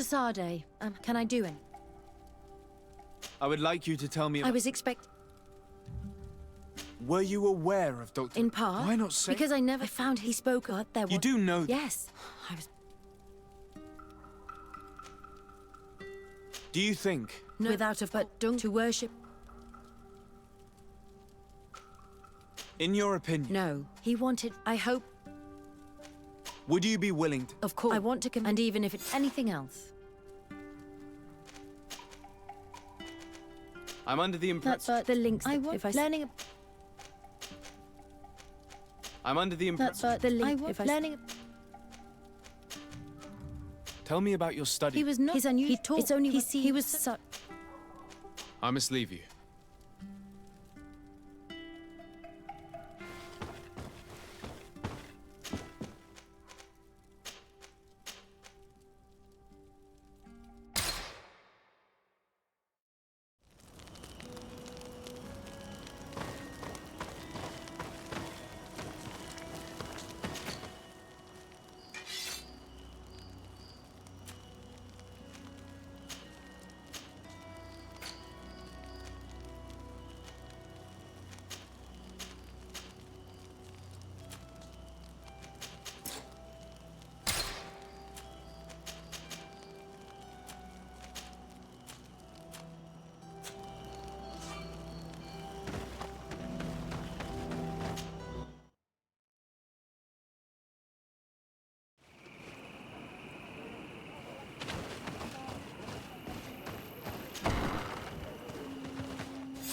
Dr. Sade, can I do it? I would like you to tell me. I was expect. Were you aware of Dr. In part. Why not say? Because I never found he spoke out there. You do know. Yes. I was. Do you think? No, without a but dung to worship. In your opinion. No. He wanted. I hope. Would you be willing to? Of course. I want to come. And even if it's anything else. I'm under the impression. That's the links. I want. If I learning. I'm under the impression. That's the link. If I learning. Tell me about your study. He was not. He's unusual. He taught. It's only he was such. I must leave you.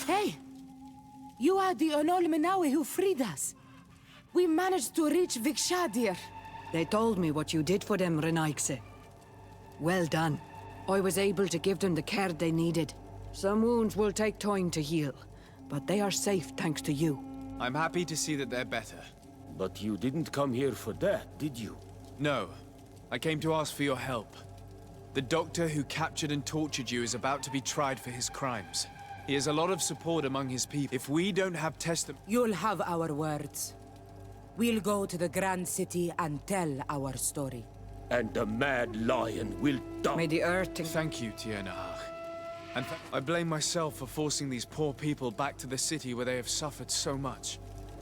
Hey! You are the Onol Menawi who freed us. We managed to reach Vikshadir. They told me what you did for them, Renaikse. Well done. I was able to give them the care they needed. Some wounds will take time to heal, but they are safe thanks to you. I'm happy to see that they're better. But you didn't come here for that, did you? No. I came to ask for your help. The doctor who captured and tortured you is about to be tried for his crimes. He has a lot of support among his people. If we don't have testimony... You'll have our words. We'll go to the Grand City and tell our story. And the Mad Lion will die. May the earth... Thank you, Tiernahach. And I blame myself for forcing these poor people back to the city where they have suffered so much.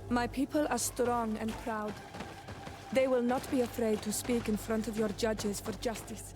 My people are strong and proud. They will not be afraid to speak in front of your judges for justice.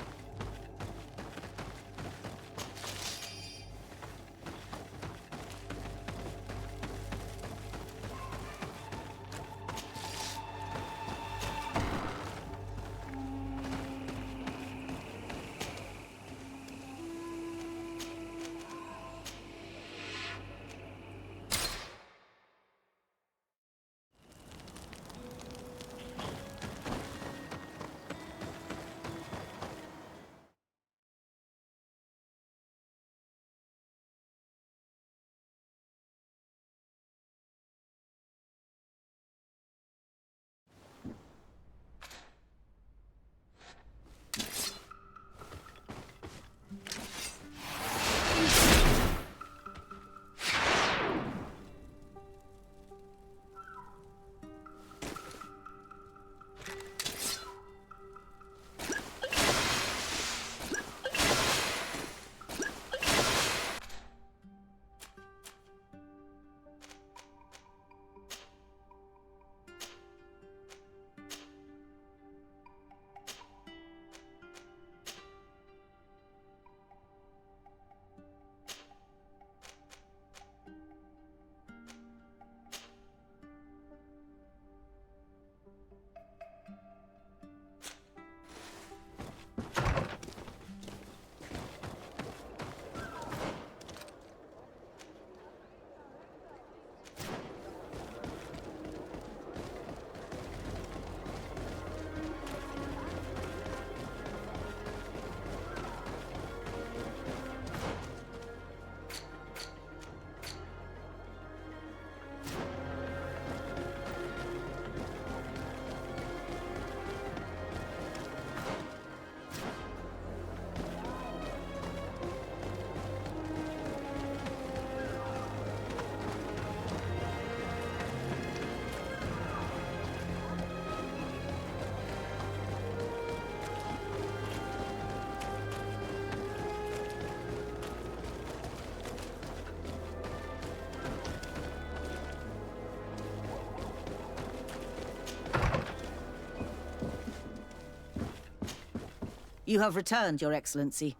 You have returned, Your Excellency.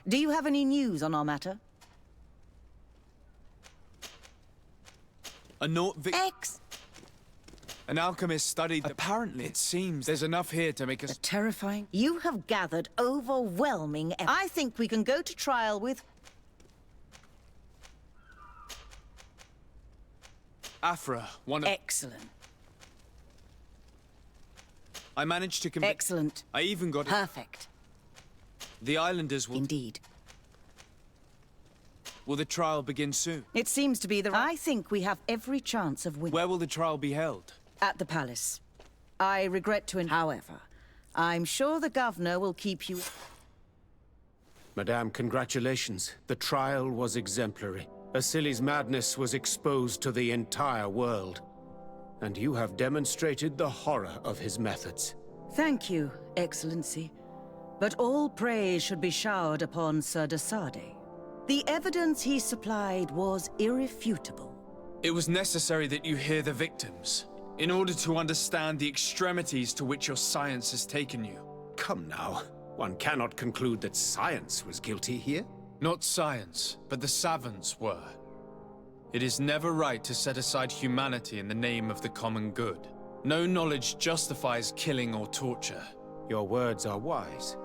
Do you have any news on our matter? An alchemist studied the... Apparently, it seems there's enough here to make us... Terrifying. You have gathered overwhelming I think we can go to trial with... Afra, one of... Excellent. I managed to Excellent. I even got... Perfect. The islanders will... Indeed. Will the trial begin soon? It seems to be the... I think we have every chance of winning. Where will the trial be held? At the palace. I regret to... However, I'm sure the governor will keep you... Madame, congratulations. The trial was exemplary. Asili's madness was exposed to the entire world. And you have demonstrated the horror of his methods. Thank you, Excellency. But all praise should be showered upon Sir Desade. The evidence he supplied was irrefutable. It was necessary that you hear the victims, in order to understand the extremities to which your science has taken you. Come now. One cannot conclude that science was guilty here. Not science, but the savants were. It is never right to set aside humanity in the name of the common good. No knowledge justifies killing or torture. Your words are wise,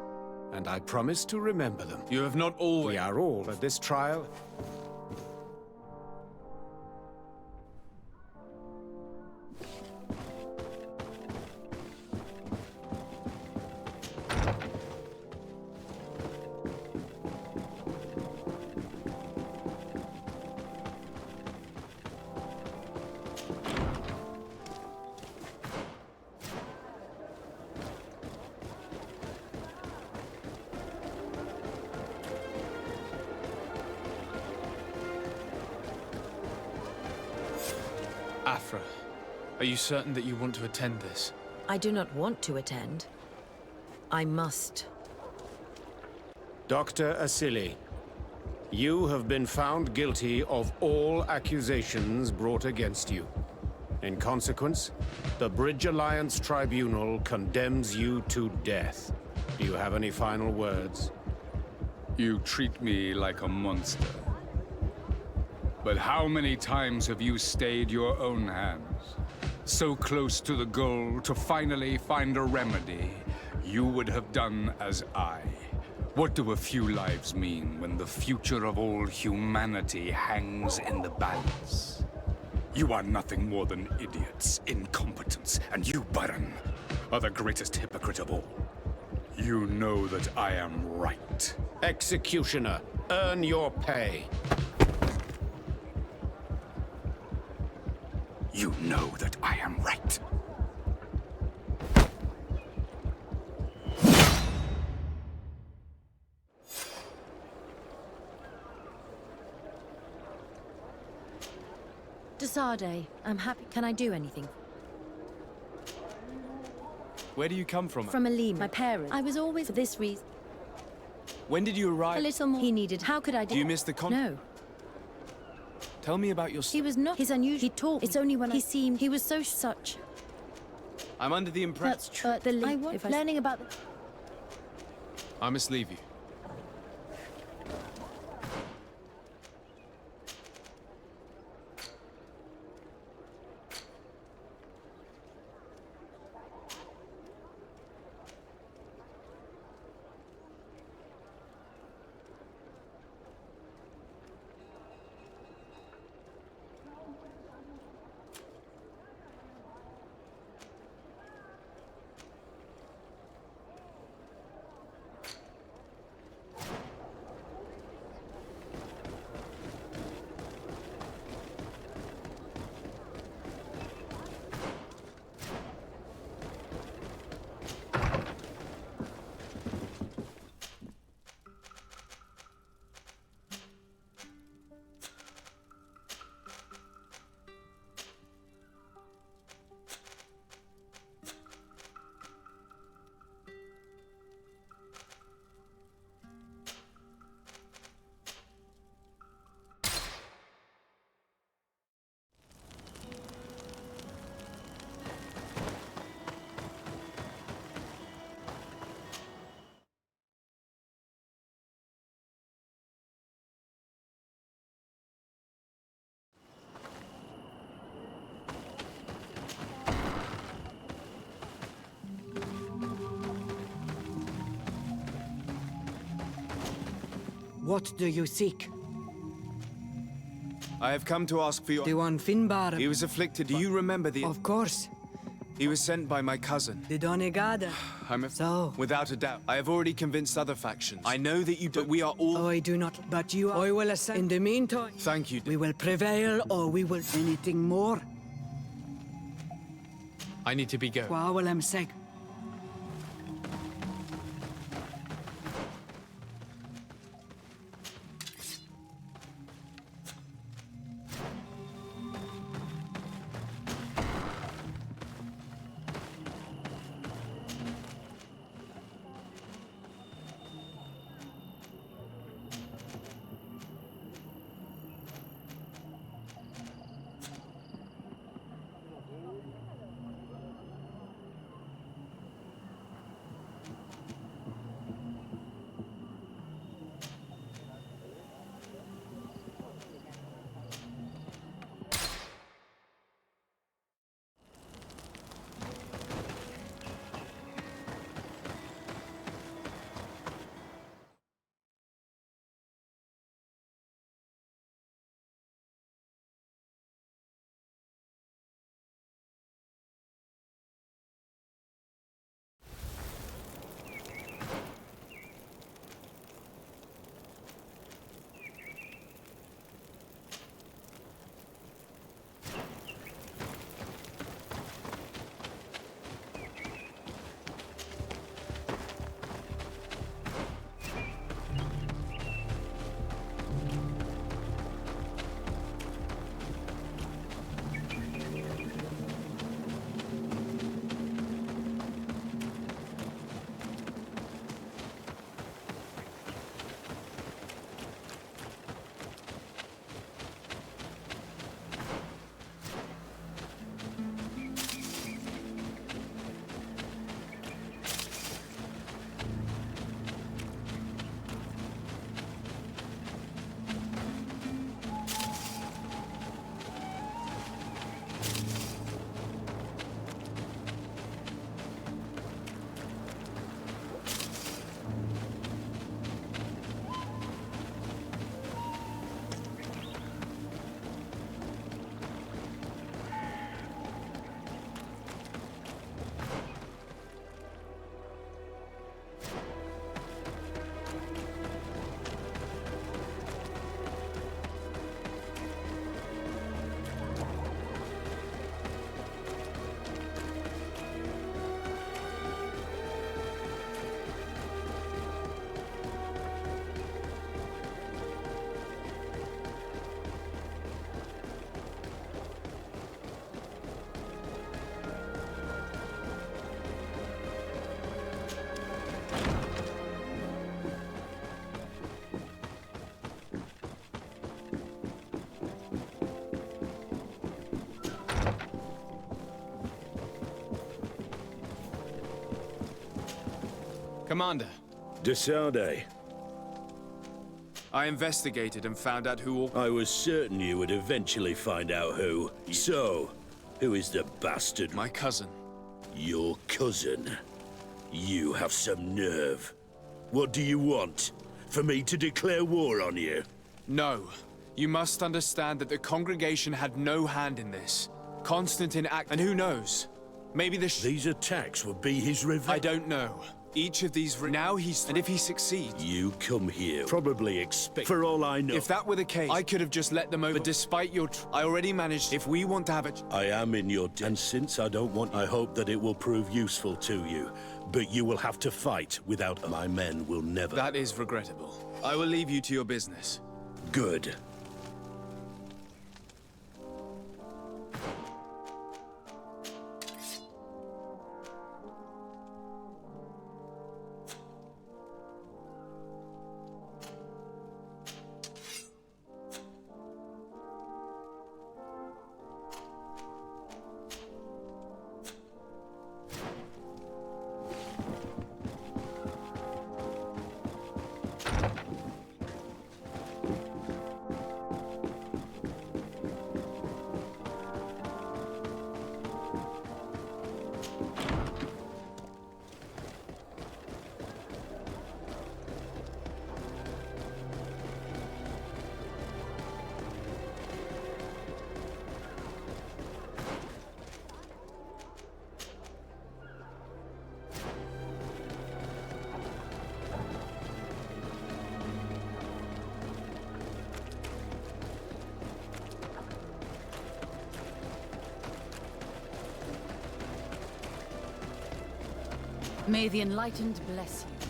and I promise to remember them. You have not always... We are all for this trial. Afra, are you certain that you want to attend this? I do not want to attend. I must. Dr. Asili, you have been found guilty of all accusations brought against you. In consequence, the Bridge Alliance Tribunal condemns you to death. Do you have any final words? You treat me like a monster. But how many times have you stayed your own hands? So close to the goal to finally find a remedy, you would have done as I. What do a few lives mean when the future of all humanity hangs in the balance? You are nothing more than idiots, incompetents, and you, Baron, are the greatest hypocrite of all. You know that I am right. Executioner, earn your pay. You know that I am right. Desade, I'm happy. Can I do anything? Where do you come from? From Alim, my parents. I was always for this reason. When did you arrive? A little more. He needed. How could I do? Do you miss the No. Tell me about your... He was not. He's unusual. He talked. It's only when he seemed. He was so such. I'm under the impression... That's true. I was learning about the... I must leave you. What do you seek? I have come to ask for your... Duan Finbar. He was afflicted. Do you remember the... Of course. He was sent by my cousin. The Donegada. So? Without a doubt. I have already convinced other factions. I know that you don't... We are all... I do not. But you... I will ascend. In the meantime... Thank you. We will prevail, or we will... Anything more? I need to be going. Wa will seg. Commander. Desade. I investigated and found out who... I was certain you would eventually find out who. So, who is the bastard? My cousin. Your cousin? You have some nerve. What do you want? For me to declare war on you? No. You must understand that the congregation had no hand in this. Constantine act... And who knows? Maybe These attacks will be his revenge. I don't know. Each of these... Now he's... And if he succeeds... You come here, probably expect... For all I know... If that were the case, I could have just let them over. But despite your... I already managed... If we want to have it... I am in your... And since I don't want... I hope that it will prove useful to you. But you will have to fight without... My men will never... That is regrettable. I will leave you to your business. Good. May the Enlightened bless you.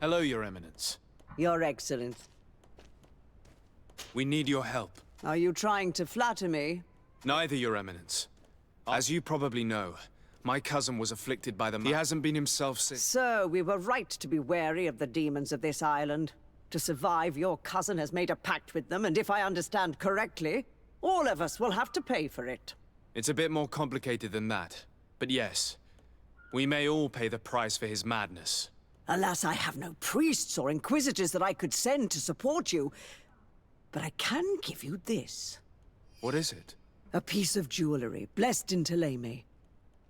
Hello, Your Eminence. Your Excellency. We need your help. Are you trying to flatter me? Neither, Your Eminence. As you probably know, my cousin was afflicted by the... He hasn't been himself since... So, we were right to be wary of the demons of this island. To survive, your cousin has made a pact with them, and if I understand correctly, all of us will have to pay for it. It's a bit more complicated than that. But yes, we may all pay the price for his madness. Alas, I have no priests or inquisitors that I could send to support you. But I can give you this. What is it? A piece of jewelry, blessed in Teleme.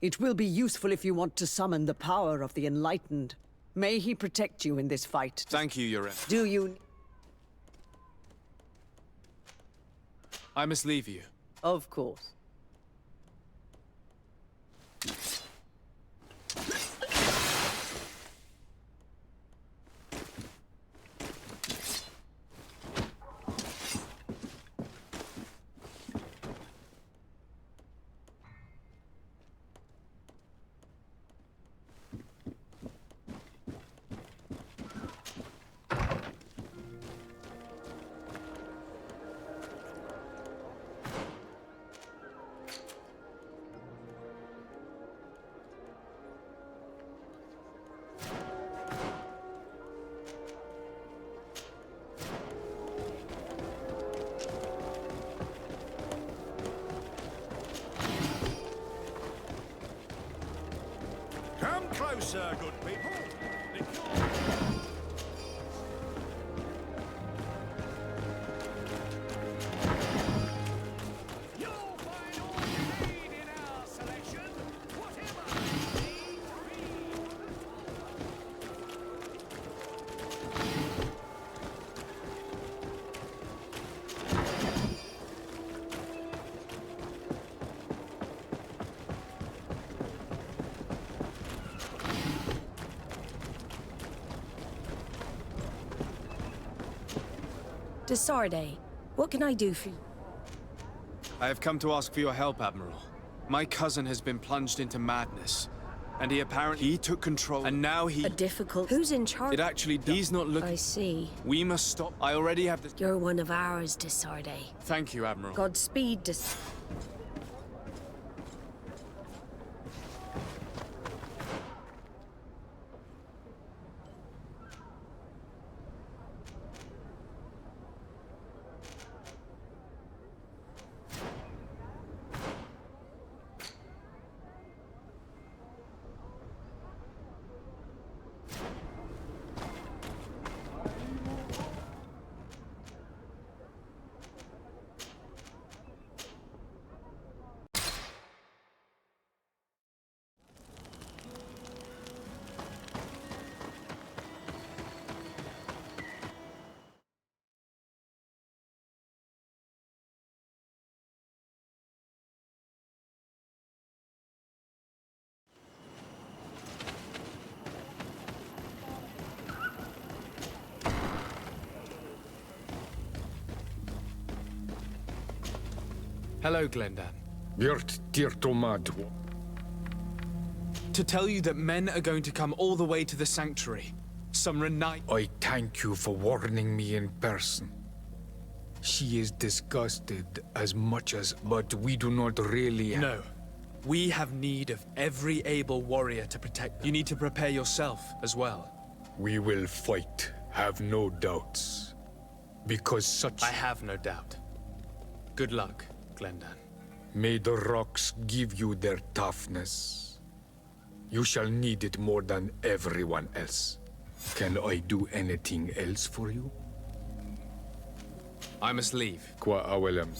It will be useful if you want to summon the power of the Enlightened. May he protect you in this fight. Thank you, Your Eminence. Do you... I must leave you. Of course. Come closer, good people. You'll find all you need in our selection, whatever you need to read. Desarde, what can I do for you? I have come to ask for your help, Admiral. My cousin has been plunged into madness. And he took control, and now he... A difficult... Who's in charge? It actually... He's not looking... I see. We must stop. I already have the... You're one of ours, Desarde. Thank you, Admiral. Godspeed, Hello, Glendan. To tell you that men are going to come all the way to the sanctuary. Some I thank you for warning me in person. She is disgusted as much as... But we do not really... No. We have need of every able warrior to protect them. You need to prepare yourself as well. We will fight, have no doubts. Because such... I have no doubt. Good luck, Glendan. May the rocks give you their toughness. You shall need it more than everyone else. Can I do anything else for you? I must leave. Qua awelem.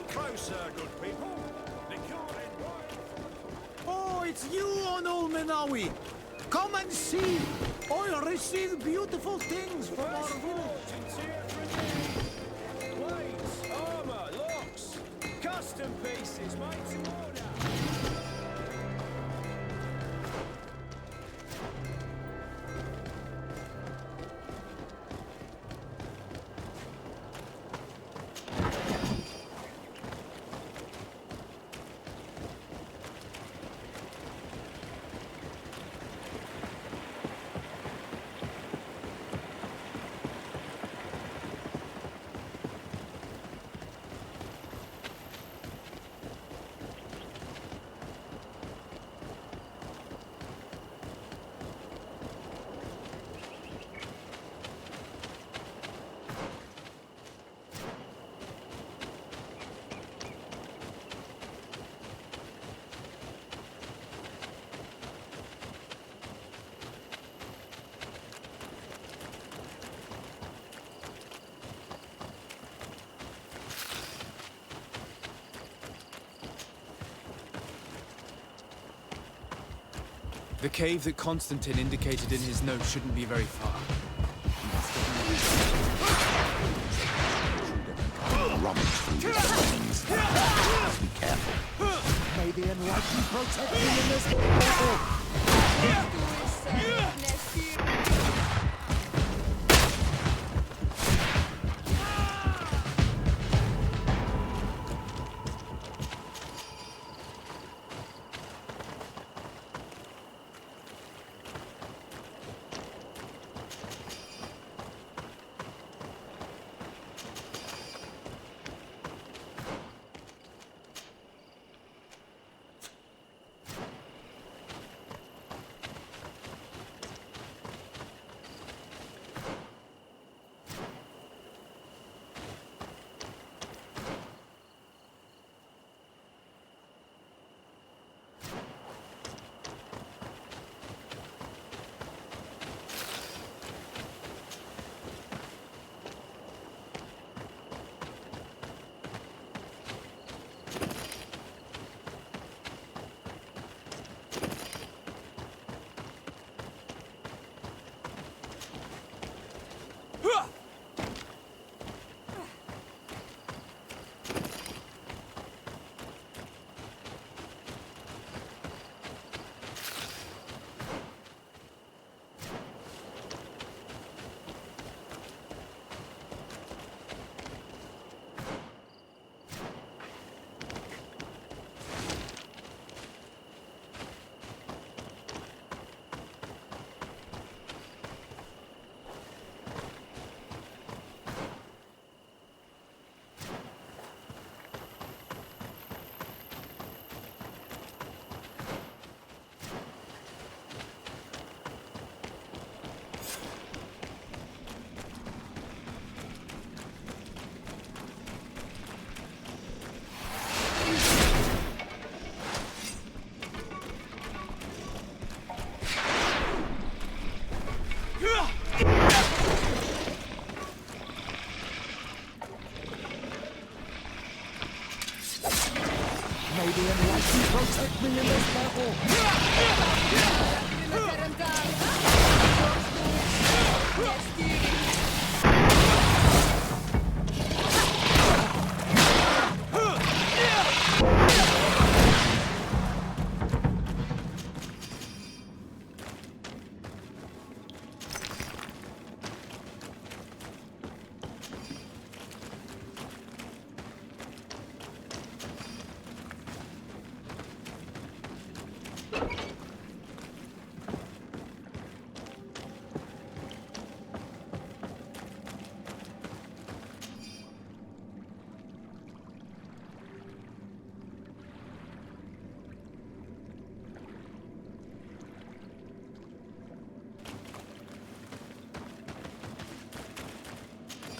Closer, good people. Oh, it's you on Ulminawi. Come and see. I receive beautiful things from our village. Blades, armor, locks, custom pieces made to order. The cave that Constantine indicated in his note shouldn't be very far. Be careful. May the enlightened protect me in this battle. the enlightened protect me in this battle.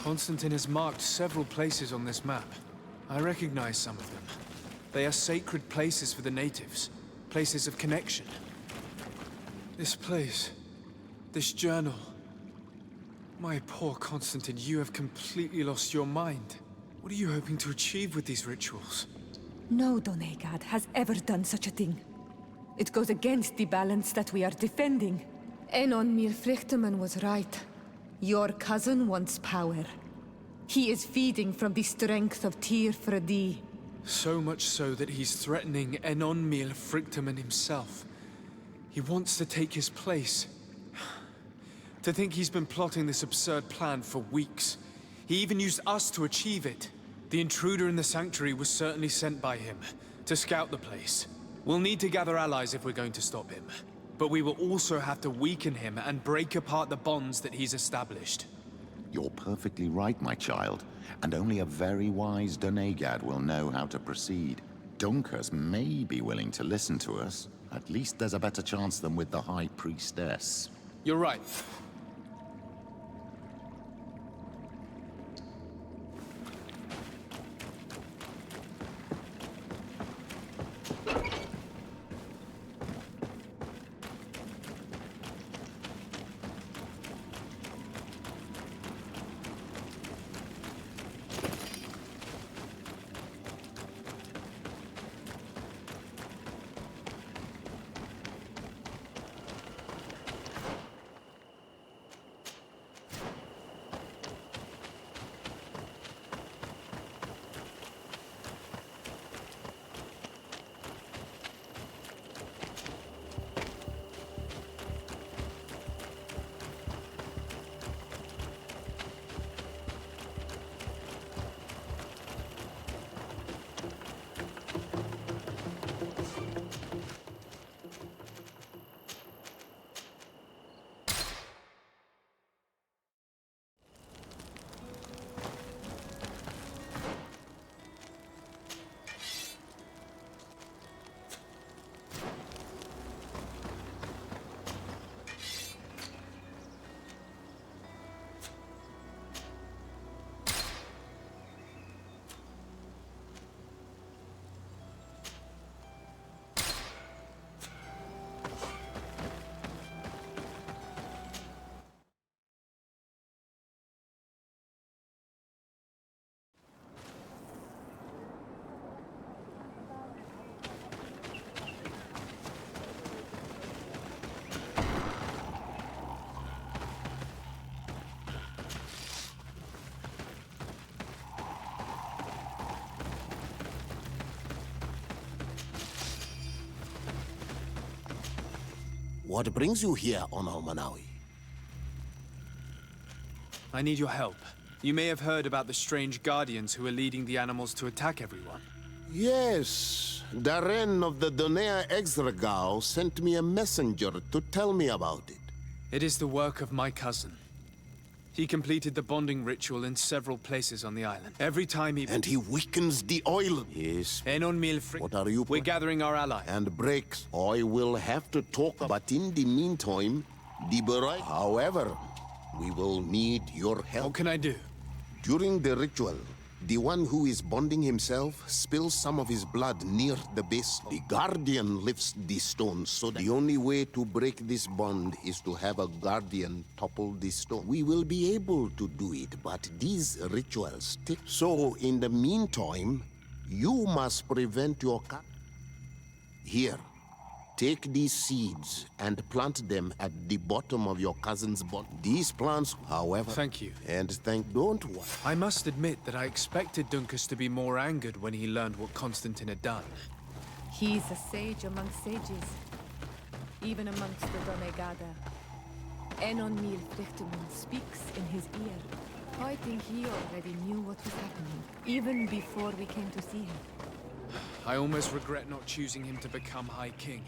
Constantine has marked several places on this map. I recognize some of them. They are sacred places for the natives, places of connection. This place, this journal. My poor Constantine, you have completely lost your mind. What are you hoping to achieve with these rituals? No Donegad has ever done such a thing. It goes against the balance that we are defending. Enon Mirfrichteman was right. Your cousin wants power. He is feeding from the strength of Tyr Fredi. So much so that he's threatening Enon Mirfrichteman himself. He wants to take his place. To think he's been plotting this absurd plan for weeks. He even used us to achieve it. The intruder in the sanctuary was certainly sent by him, to scout the place. We'll need to gather allies if we're going to stop him. But we will also have to weaken him and break apart the bonds that he's established. You're perfectly right, my child. And only a very wise Donegad will know how to proceed. Dunkers may be willing to listen to us. At least there's a better chance than with the High Priestess. You're right. What brings you here on Almanawi? I need your help. You may have heard about the strange guardians who are leading the animals to attack everyone. Yes, Darren of the Donea Exregao sent me a messenger to tell me about it. It is the work of my cousin. He completed the bonding ritual in several places on the island. Every time he... And he weakens the oil. Yes. Enon Milfric. What are you... We're gathering our allies. And breaks. I will have to talk, but in the meantime, However, we will need your help. What can I do? During the ritual, the one who is bonding himself spills some of his blood near the base. The Guardian lifts the stone, so the only way to break this bond is to have a Guardian topple the stone. We will be able to do it, but these rituals take. So, in the meantime, you must prevent your cat. Here, take these seeds and plant them at the bottom of your cousin's body. These plants, however... Thank you. Don't worry. I must admit that I expected Dunkus to be more angered when he learned what Constantine had done. He's a sage among sages, even amongst the Donegada. Enon Mil Frichtemund speaks in his ear. I think he already knew what was happening, even before we came to see him. I almost regret not choosing him to become High King.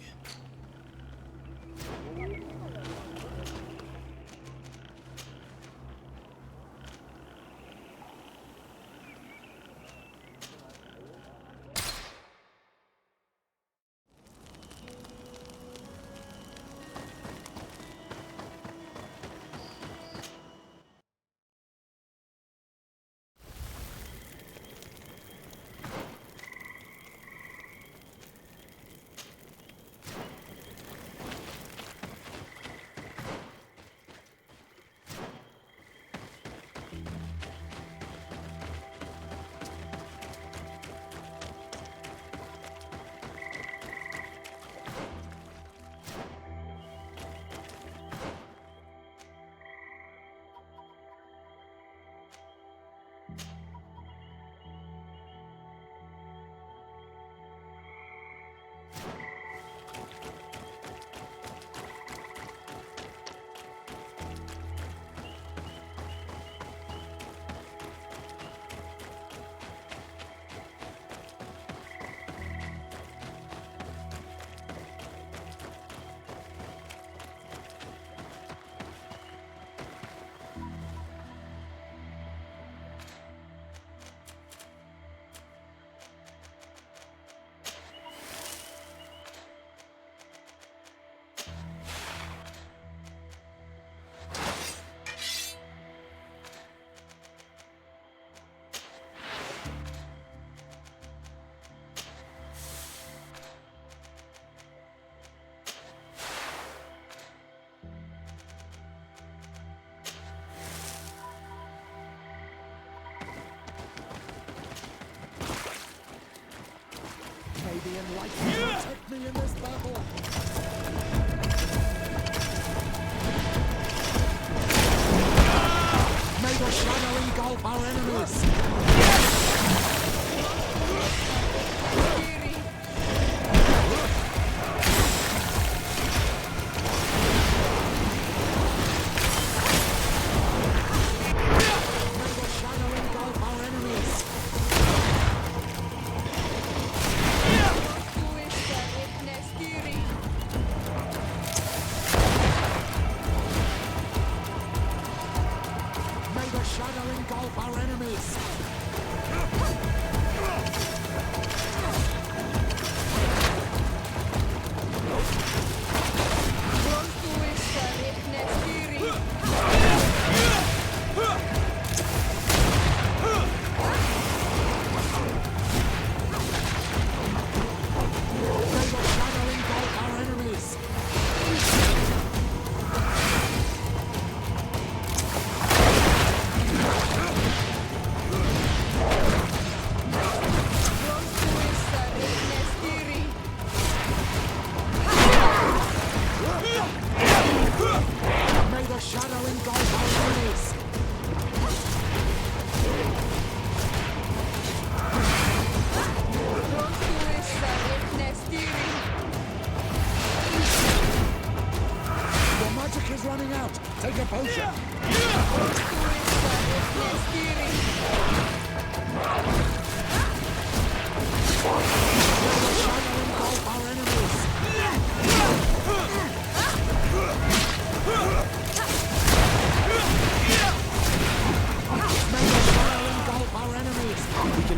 The enlightenment protect me in this battle. May the shadow engulf our enemies.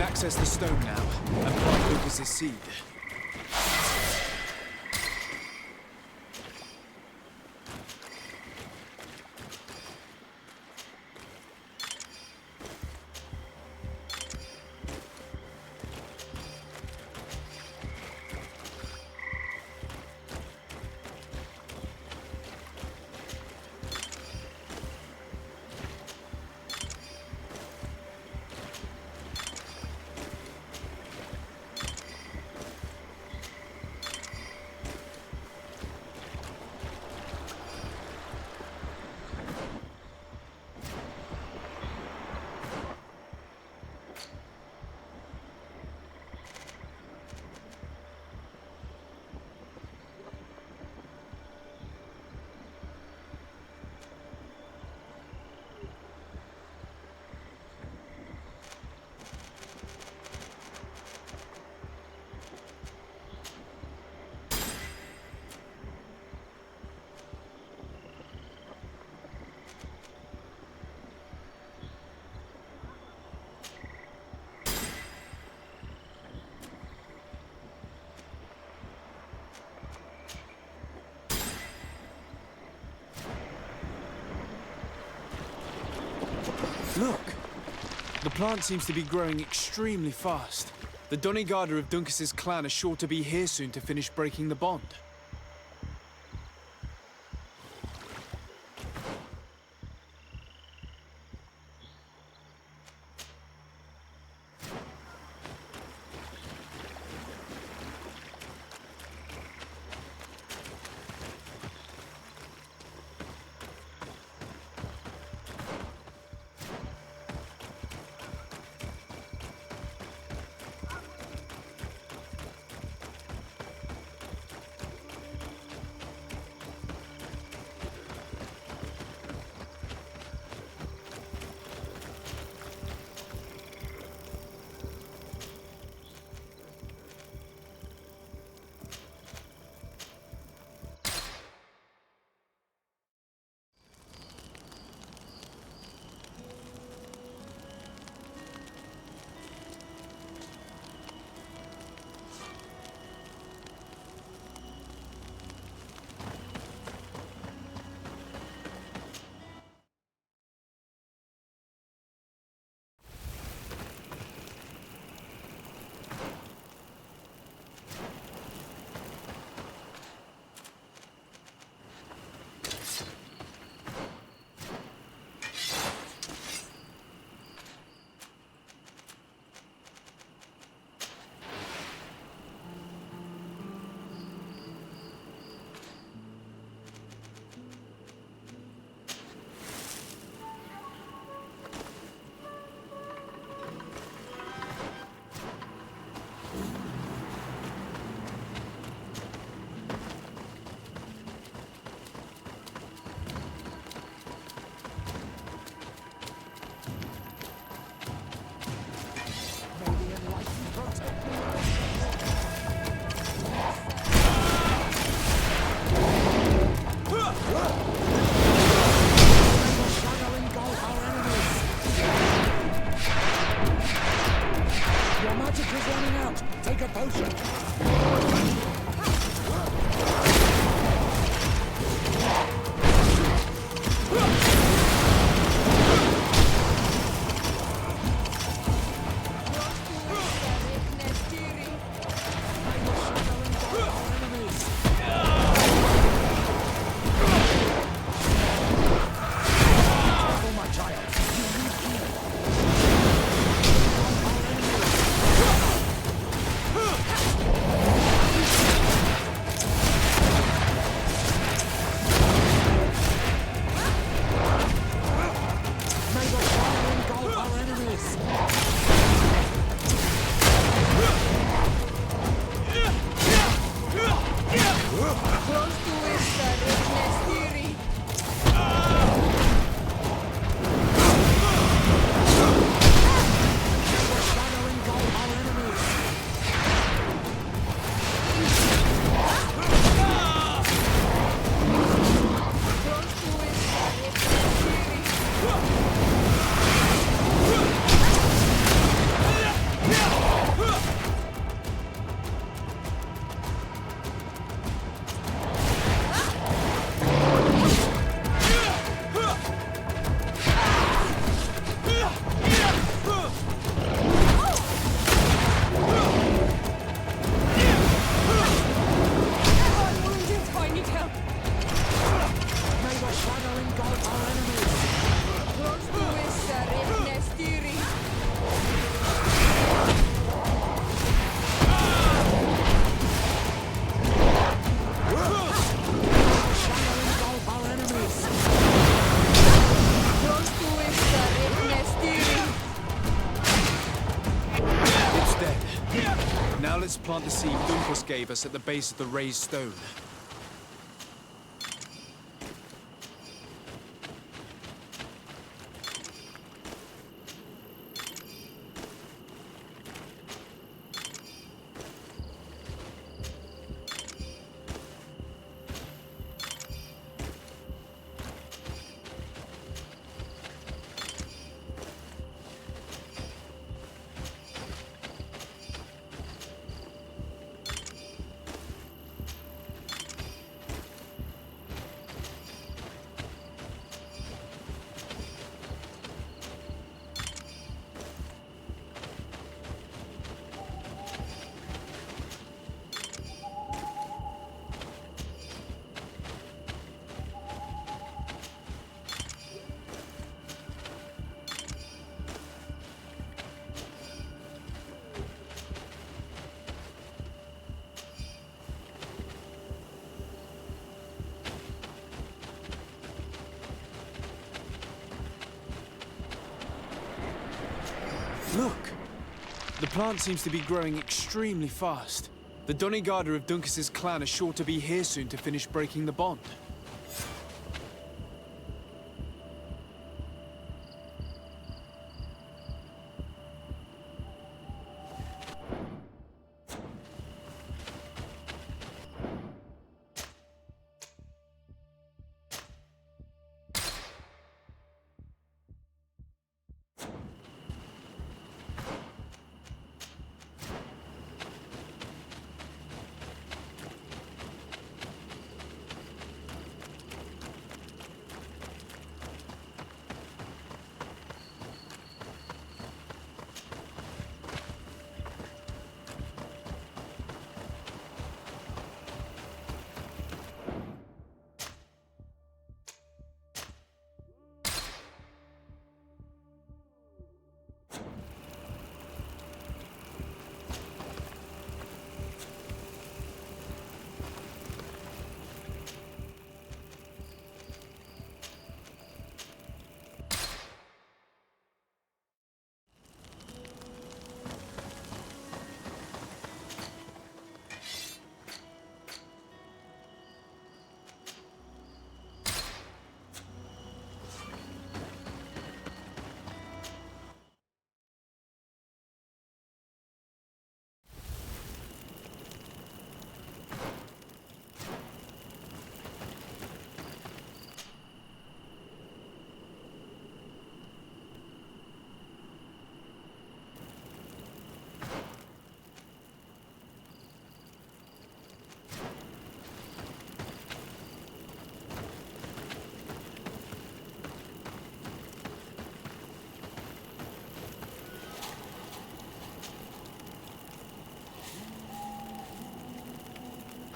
Access the stone now, and plant Lucas's seed. plant seems to be growing extremely fast. The Doneigada of Dunkas's clan are sure to be here soon to finish breaking the bond. Let's plant the seed Dunkus gave us at the base of the raised stone. Look! The plant seems to be growing extremely fast. The Doneigada of Duncas's clan are sure to be here soon to finish breaking the bond.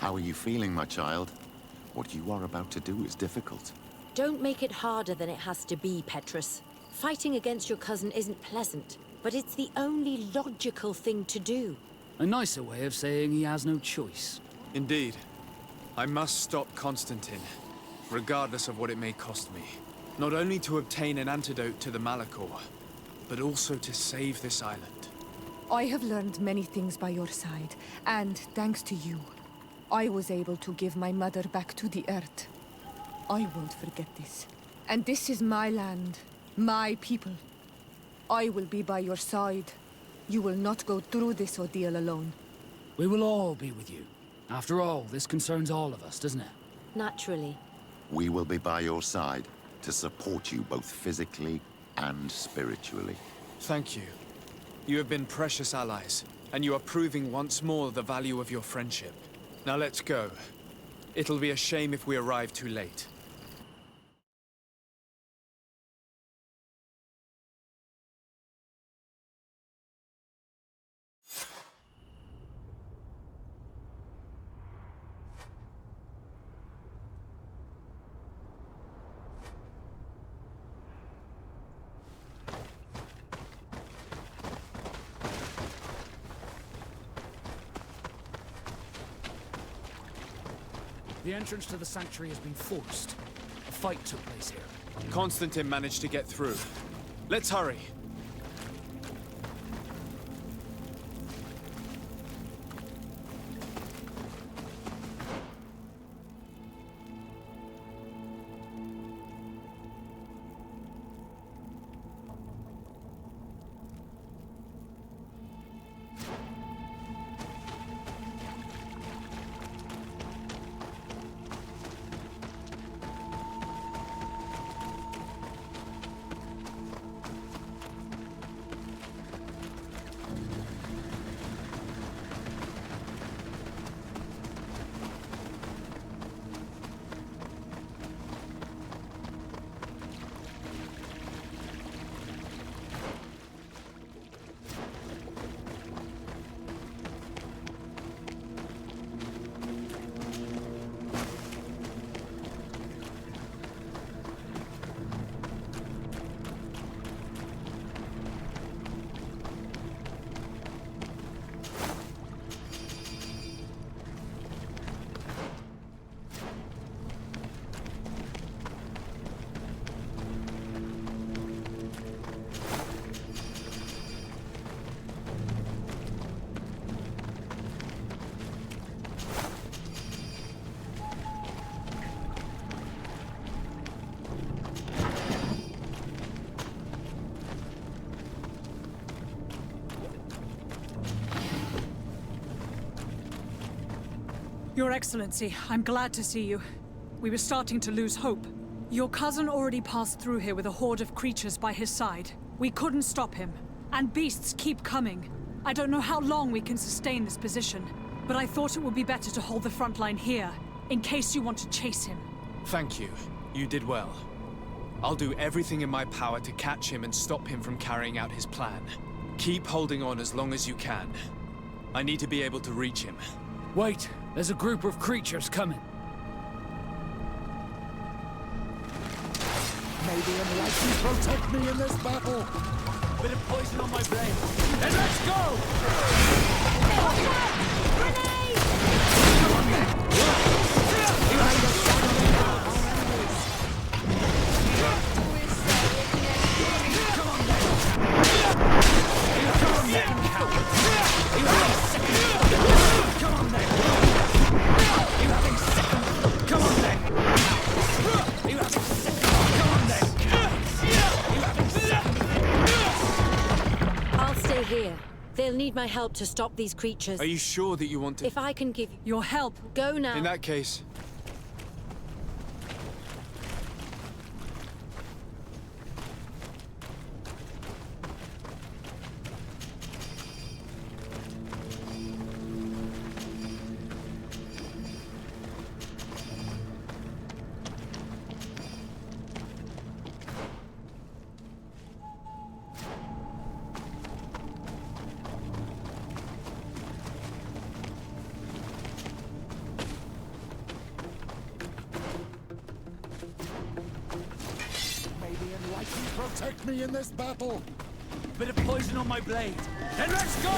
How are you feeling, my child? What you are about to do is difficult. Don't make it harder than it has to be, Petrus. Fighting against your cousin isn't pleasant, but it's the only logical thing to do. A nicer way of saying he has no choice. Indeed. I must stop Constantine, regardless of what it may cost me. Not only to obtain an antidote to the Malachor, but also to save this island. I have learned many things by your side, and thanks to you, I was able to give my mother back to the earth. I won't forget this. And this is my land, my people. I will be by your side. You will not go through this ordeal alone. We will all be with you. After all, this concerns all of us, doesn't it? Naturally. We will be by your side to support you both physically and spiritually. Thank you. You have been precious allies, and you are proving once more the value of your friendship. Now let's go. It'll be a shame if we arrive too late. The entrance to the sanctuary has been forced. A fight took place here. Constantine managed to get through. Let's hurry. Your Excellency, I'm glad to see you. We were starting to lose hope. Your cousin already passed through here with a horde of creatures by his side. We couldn't stop him. And beasts keep coming. I don't know how long we can sustain this position, but I thought it would be better to hold the front line here, in case you want to chase him. Thank you. You did well. I'll do everything in my power to catch him and stop him from carrying out his plan. Keep holding on as long as you can. I need to be able to reach him. Wait, there's a group of creatures coming. May the enlightened protect me in this battle. Bit of poison on my brain. Then let's go! Grenade! Come on then! Behind us, come on then! Come on then, cowards! You having second? Come on then! You having second? Come on then! You having second? Come on then! You having second? I'll stay here. They'll need my help to stop these creatures. Are you sure that you want to? If I can give you your help, go now. In that case... Protect me in this battle! Bit of poison on my blade. Then let's go!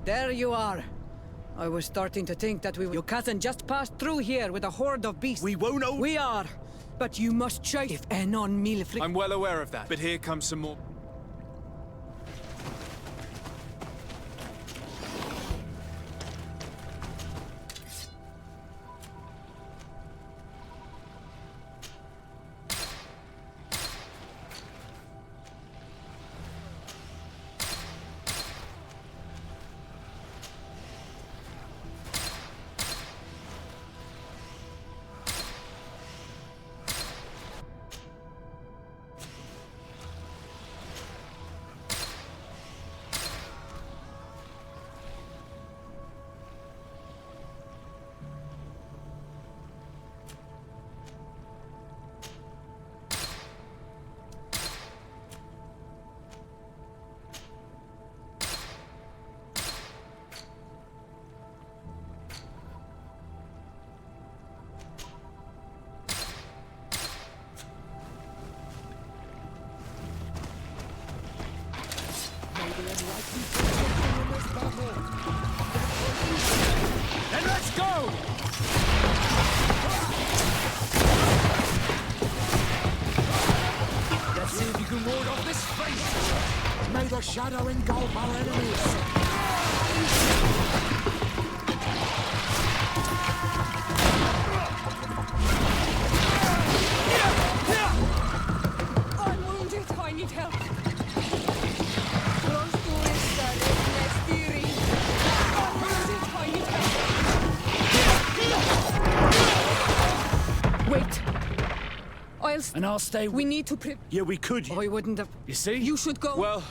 There you are. I was starting to think that your cousin just passed through here with a horde of beasts. We won't know. We are. But you must chase if Enon Milfri. I'm well aware of that, but here comes some more. Then let's go! Let's see if you can ward off this face! the shadow engulf our enemies! I'm wounded. I need help. Wait. And I'll stay. We need to Yeah, we could. I wouldn't have. You see? You should go. Well...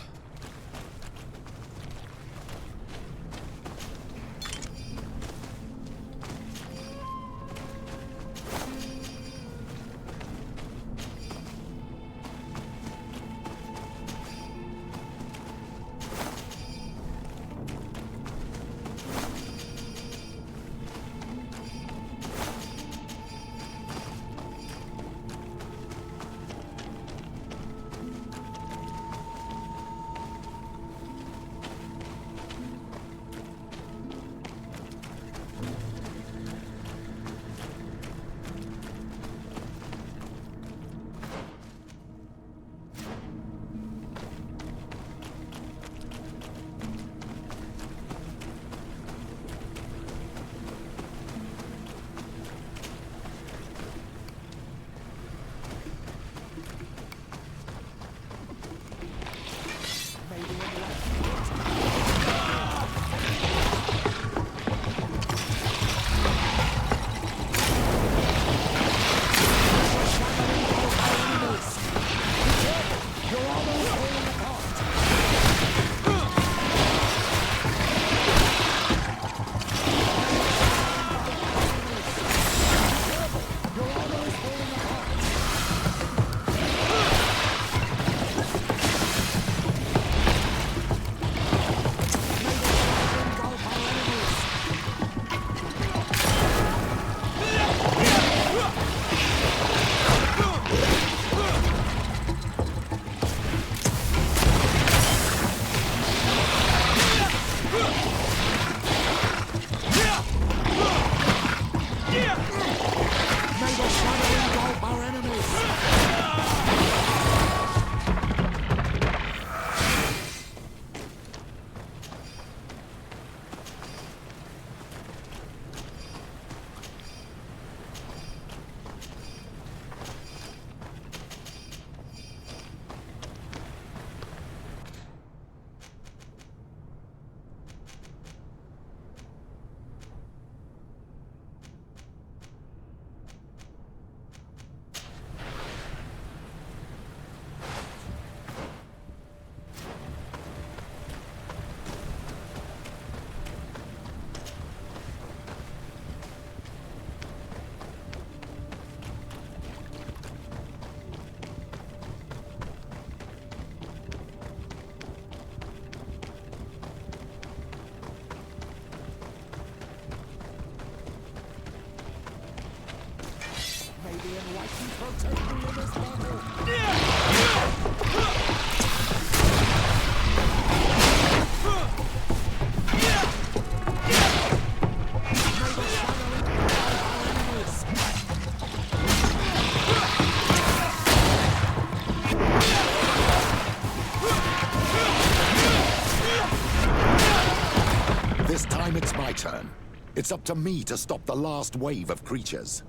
This time it's my turn. It's up to me to stop the last wave of creatures.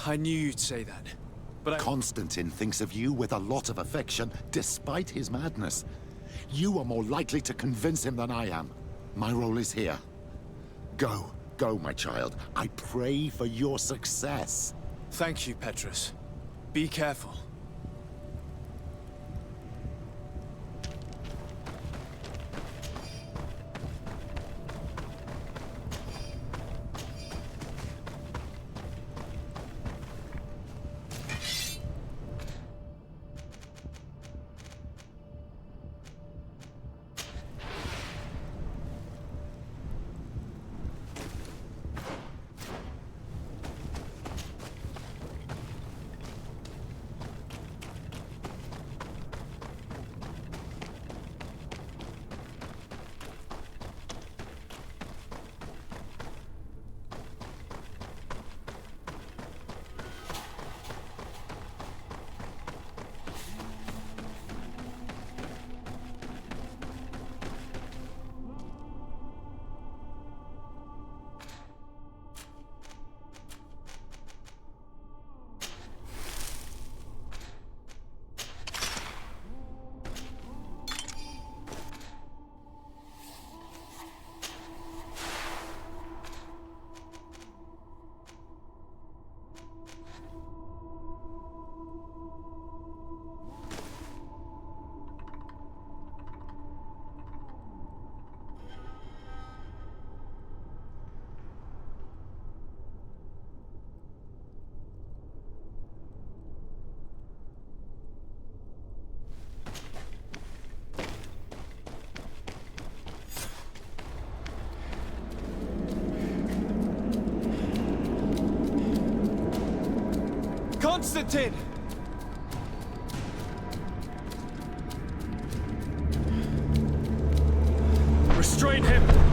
I knew you'd say that, but Constantine thinks of you with a lot of affection, despite his madness. You are more likely to convince him than I am. My role is here. Go, my child. I pray for your success. Thank you, Petrus. Be careful. Constantine! Restrain him!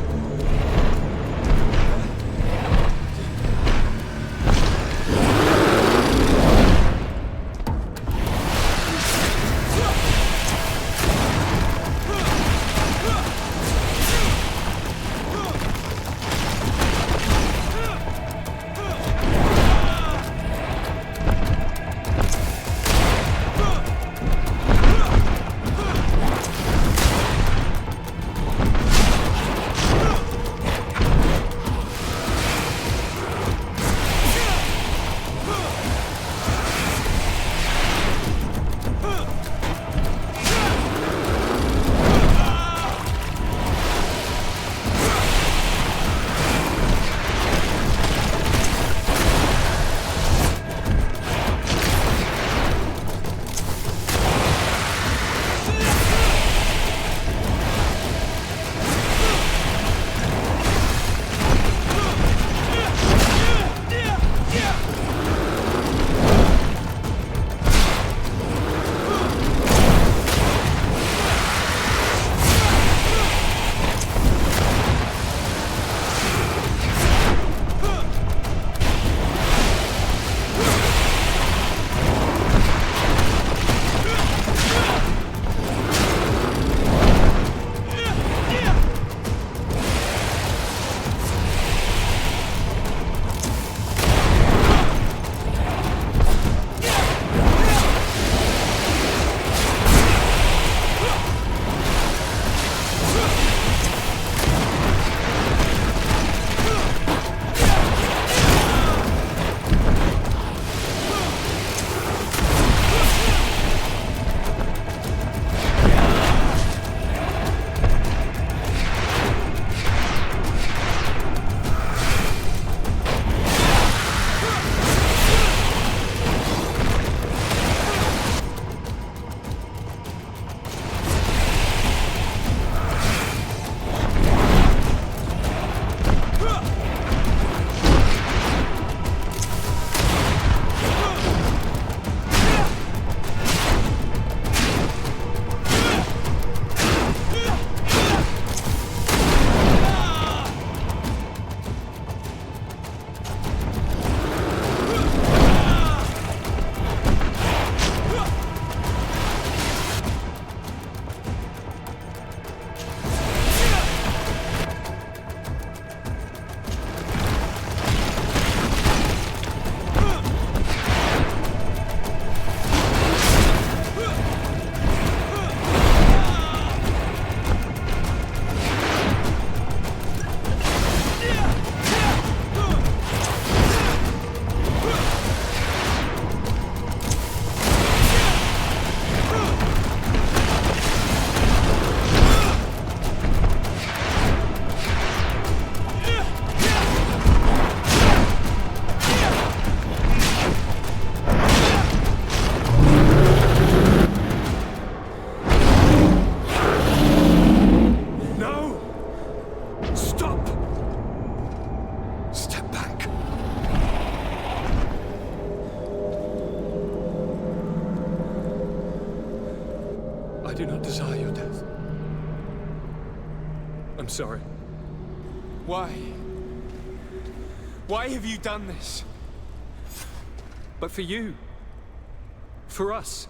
do not desire your death. I'm sorry. Why? Why have you done this? But for you. For us.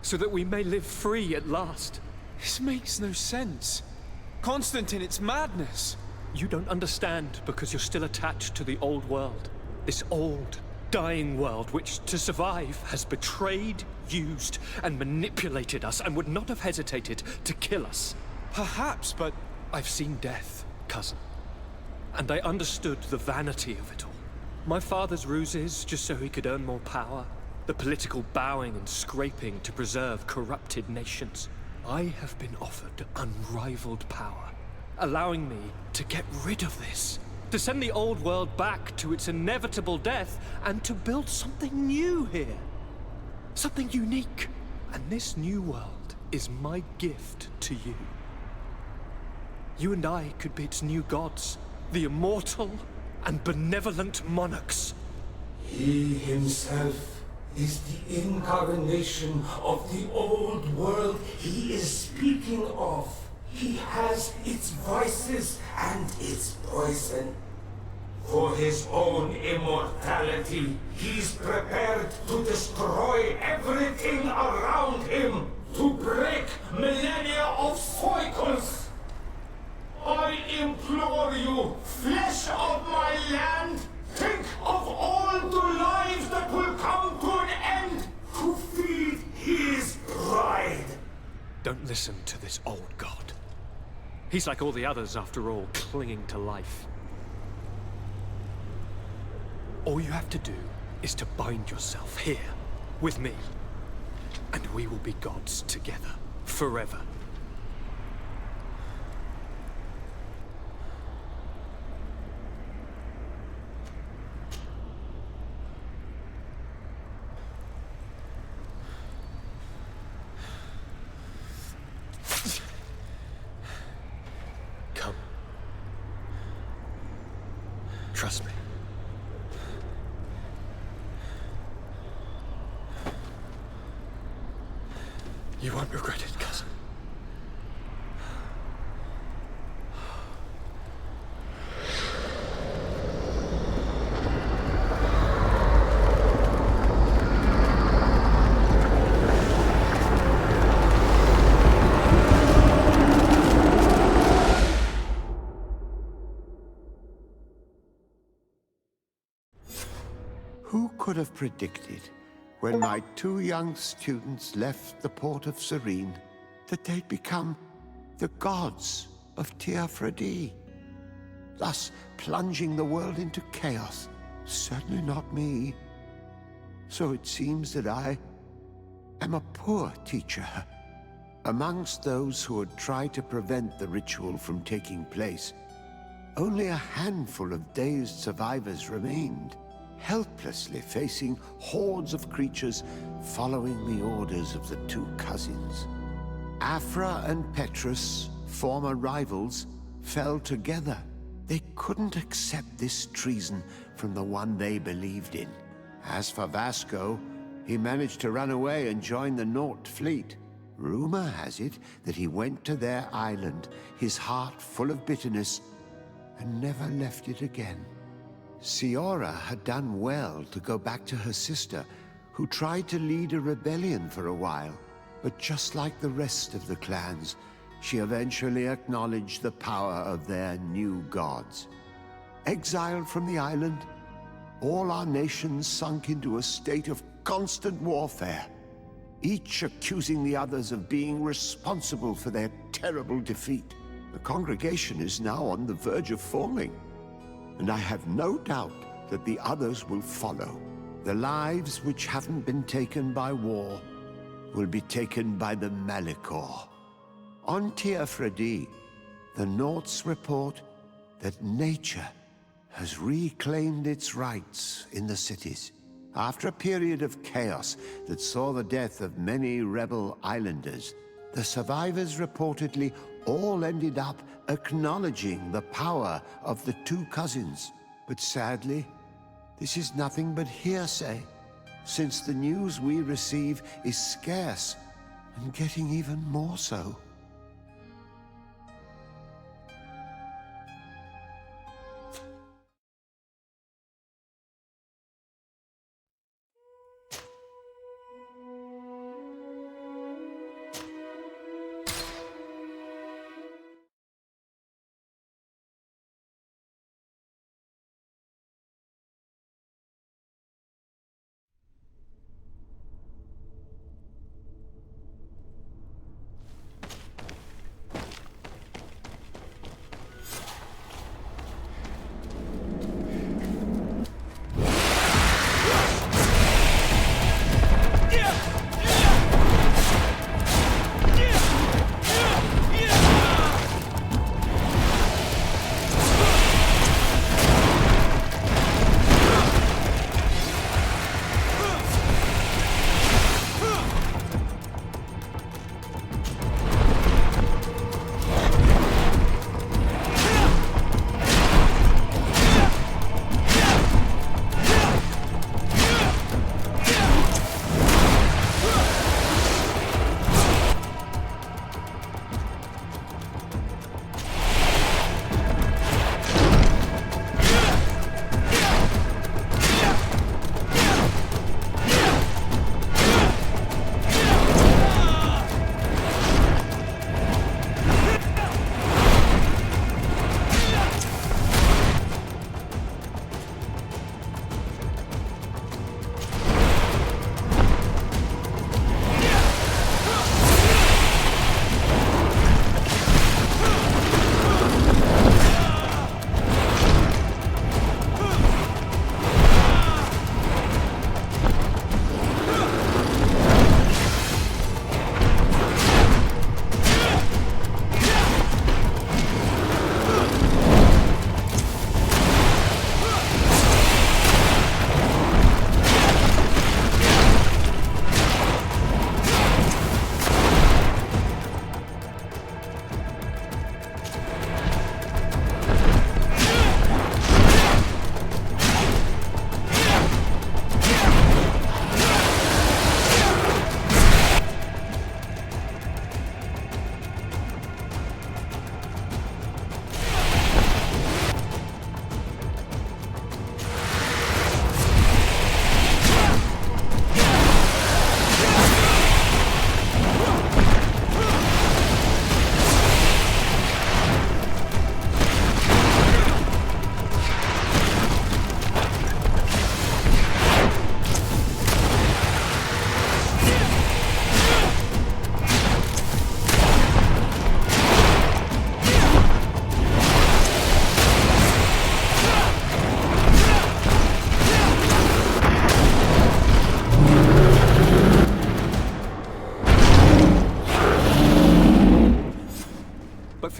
So that we may live free at last. This makes no sense. Constantine, it's madness. You don't understand because you're still attached to the old world. This old, dying world which, to survive, has betrayed, used, and manipulated us and would not have hesitated to kill us. Perhaps, but I've seen death, cousin. And I understood the vanity of it all. My father's ruses just so he could earn more power. The political bowing and scraping to preserve corrupted nations. I have been offered unrivaled power, allowing me to get rid of this. To send the old world back to its inevitable death and to build something new here. Something unique. And this new world is my gift to you. You and I could be its new gods, the immortal and benevolent monarchs. He himself is the incarnation of the old world he is speaking of. He has its vices and its poison. For his own immortality, he's prepared to destroy everything around him, to break millennia of cycles. I implore you, flesh of my land, think of all the lives that will come to an end to feed his pride. Don't listen to this old god. He's like all the others, after all, clinging to life. All you have to do is to bind yourself here, with me. And we will be gods together, forever. Come. Trust me. You won't regret it, cousin. Who could have predicted, when my two young students left the port of Serene, that they'd become the gods of Teofredi, thus plunging the world into chaos? Certainly not me. So it seems that I am a poor teacher. Amongst those who had tried to prevent the ritual from taking place, only a handful of dazed survivors remained, helplessly facing hordes of creatures following the orders of the two cousins. Afra and Petrus, former rivals, fell together. They couldn't accept this treason from the one they believed in. As for Vasco, he managed to run away and join the Nort fleet. Rumor has it that he went to their island, his heart full of bitterness, and never left it again. Siora had done well to go back to her sister, who tried to lead a rebellion for a while. But just like the rest of the clans, she eventually acknowledged the power of their new gods. Exiled from the island, all our nations sunk into a state of constant warfare, each accusing the others of being responsible for their terrible defeat. The congregation is now on the verge of falling, and I have no doubt that the others will follow. The lives which haven't been taken by war will be taken by the Malicor. On Teofredi, the Norts report that nature has reclaimed its rights in the cities. After a period of chaos that saw the death of many rebel islanders, the survivors reportedly all ended up acknowledging the power of the two cousins. But sadly, this is nothing but hearsay, since the news we receive is scarce, and getting even more so.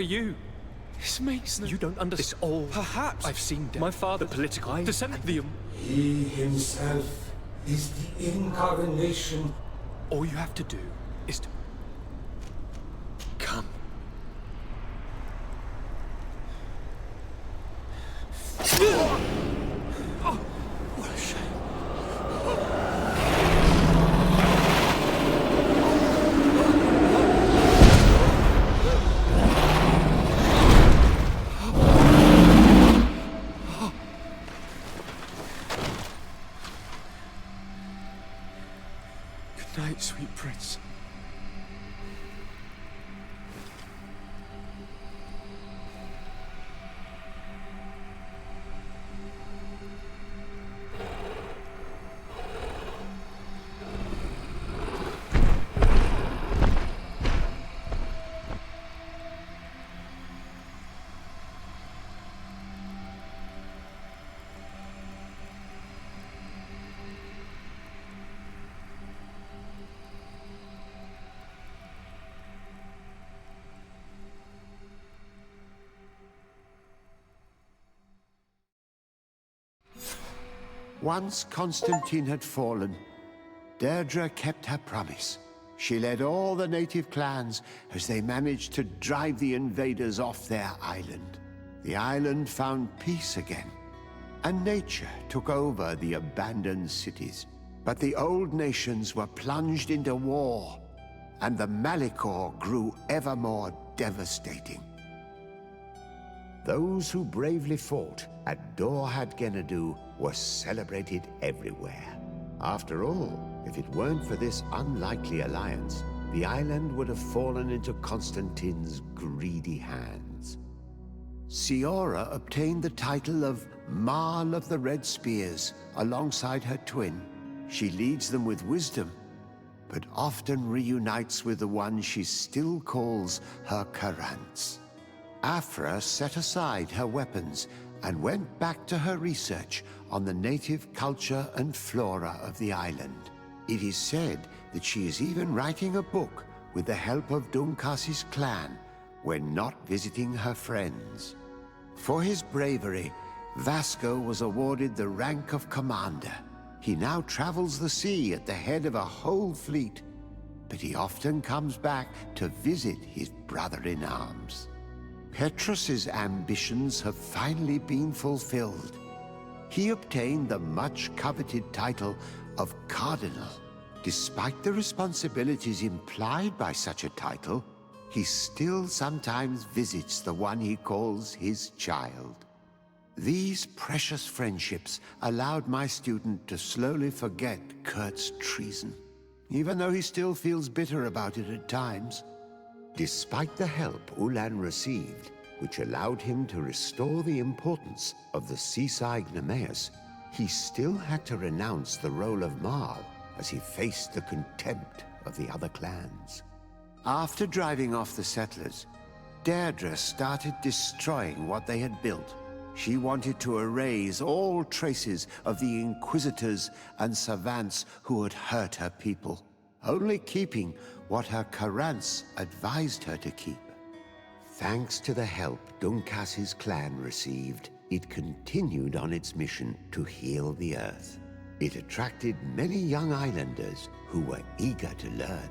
for you. This makes no... You don't understand. It's all... Perhaps. I've seen death. My father, the political... He himself is the incarnation. All you have to do is to... Come. Oh, what a shame. Good night, sweet prince. Once Constantine had fallen, Deirdre kept her promise. She led all the native clans as they managed to drive the invaders off their island. The island found peace again, and nature took over the abandoned cities. But the old nations were plunged into war, and the Malicor grew ever more devastating. Those who bravely fought at Dorhad Genadu were celebrated everywhere. After all, if it weren't for this unlikely alliance, the island would have fallen into Constantine's greedy hands. Siora obtained the title of Marl of the Red Spears alongside her twin. She leads them with wisdom, but often reunites with the one she still calls her Karants. Afra set aside her weapons and went back to her research on the native culture and flora of the island. It is said that she is even writing a book with the help of Dunkas's clan when not visiting her friends. For his bravery, Vasco was awarded the rank of commander. He now travels the sea at the head of a whole fleet, but he often comes back to visit his brother-in-arms. Petrus's ambitions have finally been fulfilled. He obtained the much-coveted title of Cardinal. Despite the responsibilities implied by such a title, he still sometimes visits the one he calls his child. These precious friendships allowed my student to slowly forget Kurt's treason, even though he still feels bitter about it at times. Despite the help Ulan received, which allowed him to restore the importance of the seaside Nemeus, he still had to renounce the role of Marl as he faced the contempt of the other clans. After driving off the settlers, Deirdre started destroying what they had built. She wanted to erase all traces of the Inquisitors and Savants who had hurt her people, only keeping what her Karants advised her to keep. Thanks to the help Dunkas's clan received, it continued on its mission to heal the Earth. It attracted many young islanders who were eager to learn.